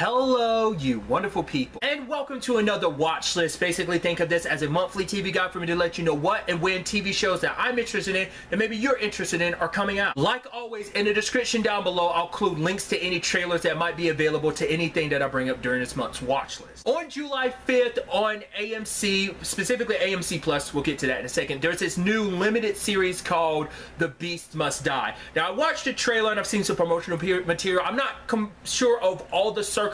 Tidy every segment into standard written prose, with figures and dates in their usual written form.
Hello, you wonderful people, and welcome to another watch list. Basically, think of this as a monthly TV guide for me to let you know what and when TV shows that I'm interested in and maybe you're interested in are coming out. Like always, in the description down below, I'll include links to any trailers that might be available to anything that I bring up during this month's watch list. On July 5th on AMC, specifically AMC Plus, we'll get to that in a second, there's this new limited series called The Beast Must Die. Now, I watched the trailer and I've seen some promotional material. I'm not sure of all the circumstances,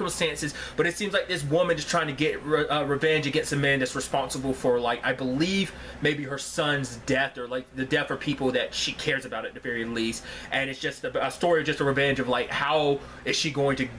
but it seems like this woman is trying to get revenge against a man that's responsible for, like, I believe maybe her son's death, or like the death of people that she cares about at the very least. And it's just a story of just a revenge of, like, how is she going to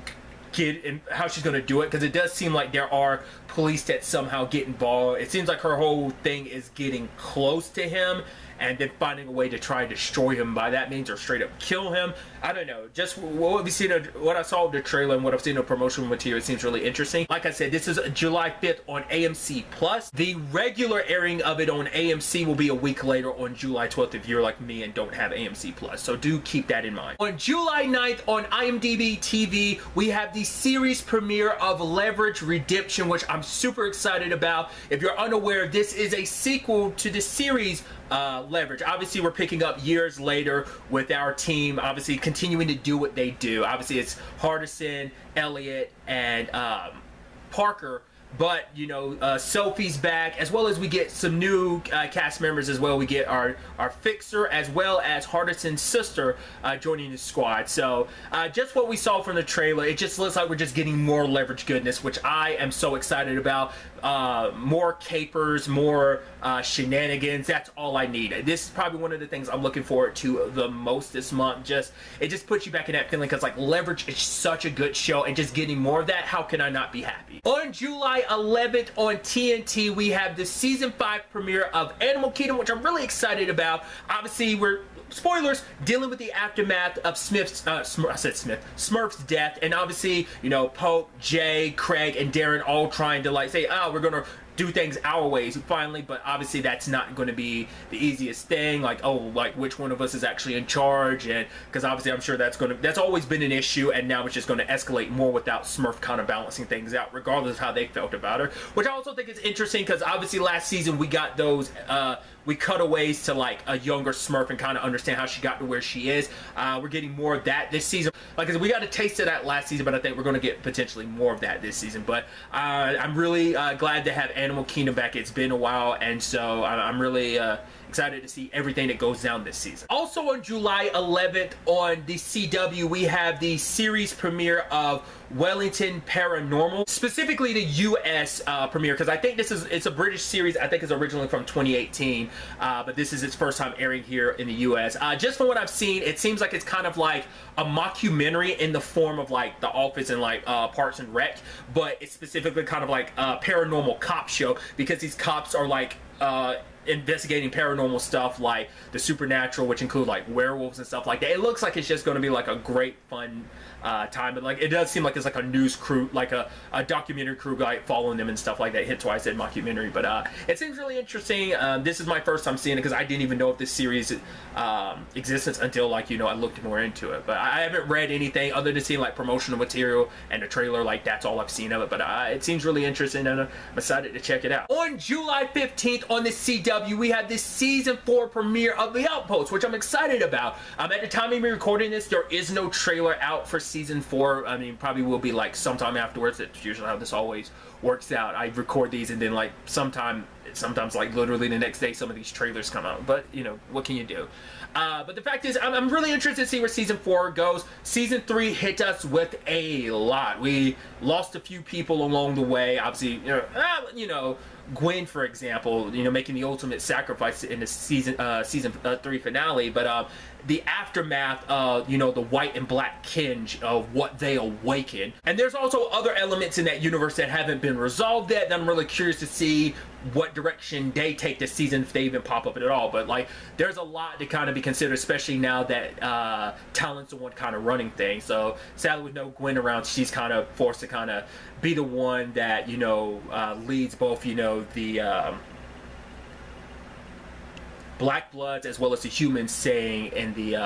get and how she's going to do it, because it does seem like there are police that somehow get involved. It seems like her whole thing is getting close to him and then finding a way to try and destroy him by that means, or straight up kill him. I don't know. Just what we seen, what I saw of the trailer and what I've seen of promotional material seems really interesting. Like I said, this is July 5th on AMC Plus. The regular airing of it on AMC will be a week later on July 12th if you're like me and don't have AMC Plus. So do keep that in mind. On July 9th on IMDb TV, we have the series premiere of Leverage Redemption, which I'm super excited about. If you're unaware, this is a sequel to the series Leverage. Obviously, we're picking up years later with our team, obviously continuing to do what they do. Obviously, it's Hardison, Elliot, and Parker. But, you know, Sophie's back, as well as we get some new cast members as well. We get our Fixer, as well as Hardison's sister joining the squad. So, just what we saw from the trailer, it just looks like we're just getting more Leverage goodness, which I am so excited about. More capers, more shenanigans. That's all I need. This is probably one of the things I'm looking forward to the most this month. It just puts you back in that feeling, because, like, Leverage is such a good show, and just getting more of that, how can I not be happy? On July 11th on TNT, we have the season 5 premiere of Animal Kingdom, which I'm really excited about. Obviously, we're, spoilers, dealing with the aftermath of Smurf's death, and obviously, you know, Pope, Jay, Craig, and Darren all trying to, like, say, oh, we're gonna do things our ways finally, but obviously that's not going to be the easiest thing. Like, oh, like, which one of us is actually in charge? And because obviously I'm sure that's always been an issue, and now it's just going to escalate more without Smurf kind of balancing things out, regardless of how they felt about her. Which I also think is interesting, because obviously last season we got those we cutaways to, like, a younger Smurf and kind of understand how she got to where she is. We're getting more of that this season. Like I said, we got a taste of that last season, but I think we're going to get potentially more of that this season. But I'm really glad to have Animal Kingdom back. It's been a while, and so I'm really excited to see everything that goes down this season. Also on July 11th on the CW, we have the series premiere of Wellington Paranormal, specifically the US premiere, because I think it's a British series. I think it's originally from 2018, but this is its first time airing here in the US. Just from what I've seen, it seems like it's kind of like a mockumentary in the form of, like, The Office and, like, Parks and Rec, but it's specifically kind of like a paranormal cop show, because these cops are, like, investigating paranormal stuff like the supernatural, which include, like, werewolves and stuff like that. It looks like it's just going to be, like, a great fun time, but, like, it does seem like it's like a news crew, like a documentary crew, like, following them and stuff like that. Hit twice, said mockumentary, but it seems really interesting. This is my first time seeing it, because I didn't even know if this series existed until, like, you know, I looked more into it. But I haven't read anything other than seeing, like, promotional material and the trailer. Like, that's all I've seen of it, but it seems really interesting, and I'm excited to check it out. On July 15th on the CW, we have this season 4 premiere of The Outpost, which I'm excited about. At the time of me recording this, there is no trailer out for season 4. I mean, probably will be, like, sometime afterwards. That's usually how this always works out. I record these, and then, like, sometimes, like, literally the next day, some of these trailers come out. But, you know, what can you do? But the fact is, I'm really interested to see where season 4 goes. Season 3 hit us with a lot. We lost a few people along the way. Obviously, you know, Gwen, for example, you know, making the ultimate sacrifice in the season 3 finale. But the aftermath of, you know, the white and black kinge of what they awaken. And there's also other elements in that universe that haven't been resolved yet, and I'm really curious to see what direction they take this season, if they even pop up at all. But, like, there's a lot to kind of be considered, especially now that Talon's the one kind of running things. So sadly, with no Gwen around, she's kind of forced to kind of be the one that, you know, leads both, you know, the Black Bloods as well as the humans saying in the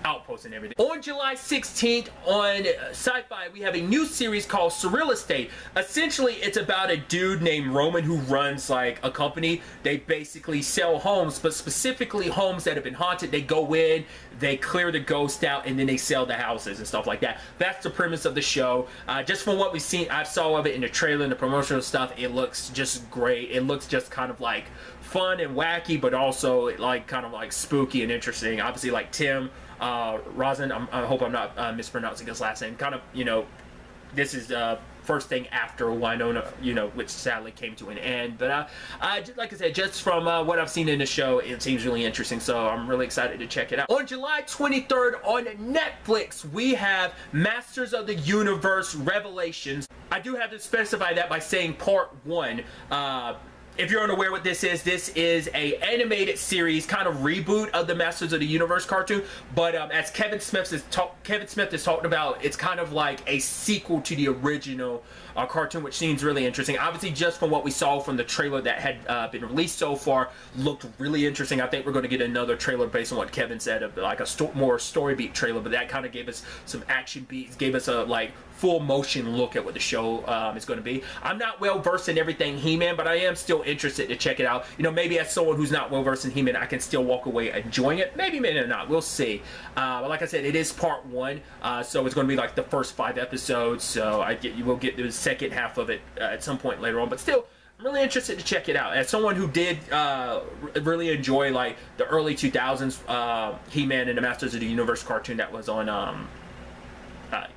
Outpost and everything. On July 16th on Sci-Fi, we have a new series called SurrealEstate. Essentially, it's about a dude named Roman who runs like a company. They basically sell homes, but specifically homes that have been haunted. They go in, they clear the ghost out, and then they sell the houses and stuff like that. That's the premise of the show. Just from what we've seen, I saw of it in the trailer and the promotional stuff, it looks just great. It looks just kind of like fun and wacky, but also like kind of like spooky and interesting. Obviously, like Tim Rosen, I hope I'm not mispronouncing his last name. Kind of, you know, this is first thing after Winona, you know, which sadly came to an end. But like I said, just from what I've seen in the show, it seems really interesting, so I'm really excited to check it out. On July 23rd on Netflix, we have Masters of the Universe Revelations. I do have to specify that by saying part 1. If you're unaware what this is a animated series, kind of reboot of the Masters of the Universe cartoon. But as Kevin Smith has talked about, it's kind of like a sequel to the original cartoon, which seems really interesting. Obviously, just from what we saw from the trailer that had been released so far, looked really interesting. I think we're going to get another trailer based on what Kevin said, of like a more story beat trailer. But that kind of gave us some action beats, gave us a like full motion look at what the show is going to be. I'm not well versed in everything He-Man, but I am still interested to check it out. You know, maybe as someone who's not well versed in He-Man, I can still walk away enjoying it. Maybe not. We'll see. But like I said, it is part 1, so it's going to be like the first 5 episodes. So you will get the second half of it at some point later on. But still, I'm really interested to check it out. As someone who did really enjoy like the early 2000s He-Man and the Masters of the Universe cartoon that was on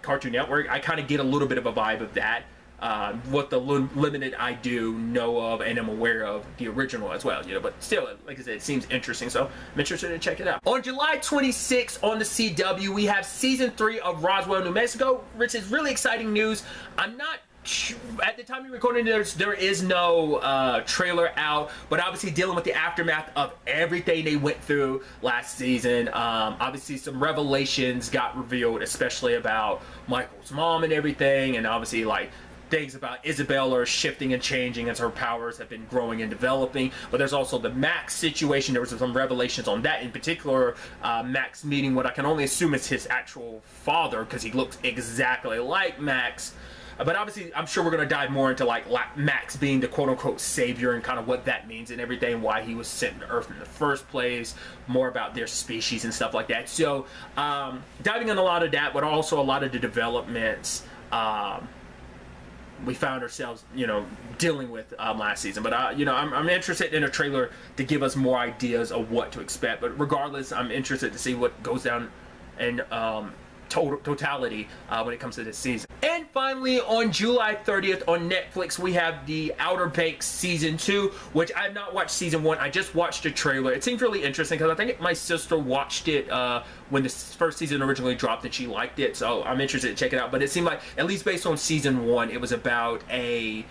Cartoon Network, I kind of get a little bit of a vibe of that. What the limited I do know of and am aware of the original as well, you know, but still, like I said, it seems interesting, so I'm interested to check it out. On July 26th on the CW, we have season 3 of Roswell, New Mexico, which is really exciting news. I'm not at the time you're recording this, there is no trailer out, but obviously dealing with the aftermath of everything they went through last season. Obviously some revelations got revealed, especially about Michael's mom and everything, and obviously like things about Isabel are shifting and changing as her powers have been growing and developing. But there's also the Max situation. There was some revelations on that, in particular Max meeting what I can only assume is his actual father, because he looks exactly like Max. But obviously, I'm sure we're going to dive more into like Max being the quote-unquote savior and kind of what that means and everything, why he was sent to Earth in the first place, more about their species and stuff like that. So, diving in a lot of that, but also a lot of the developments we found ourselves, you know, dealing with last season. But, you know, I'm interested in a trailer to give us more ideas of what to expect. But regardless, I'm interested to see what goes down in totality when it comes to this season. And finally, on July 30th on Netflix, we have The Outer Banks Season 2, which I have not watched Season 1. I just watched the trailer. It seems really interesting because I think my sister watched it when the first season originally dropped and she liked it, so I'm interested to check it out. But it seemed like, at least based on Season 1, it was about a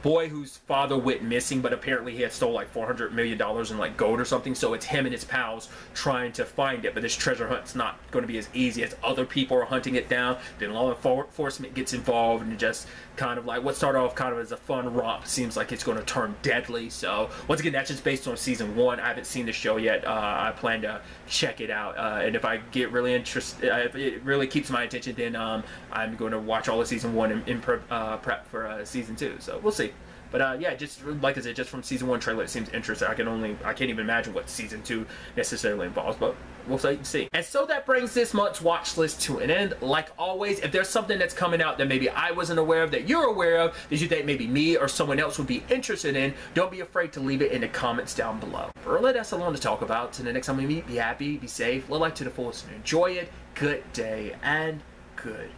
boy whose father went missing, but apparently he had stole like $400 million in like gold or something, so it's him and his pals trying to find it. But this treasure hunt's not going to be as easy as other people are hunting it down. Then law enforcement gets involved, and just kind of like what started off kind of as a fun romp seems like it's going to turn deadly. So once again, that's just based on Season 1. I haven't seen the show yet. I plan to check it out, and if I get really interested, if it really keeps my attention, then I'm going to watch all of Season 1 in prep for Season 2. So we'll see. But yeah, just like I said, just from Season 1 trailer, it seems interesting. I can't even imagine what Season 2 necessarily involves, but we'll see. And so that brings this month's watch list to an end. Like always, if there's something that's coming out that maybe I wasn't aware of, that you're aware of, that you think maybe me or someone else would be interested in, don't be afraid to leave it in the comments down below. Really, that's alone to talk about. Till the next time we meet, be happy, be safe, live life to the fullest, and enjoy it. Good day and good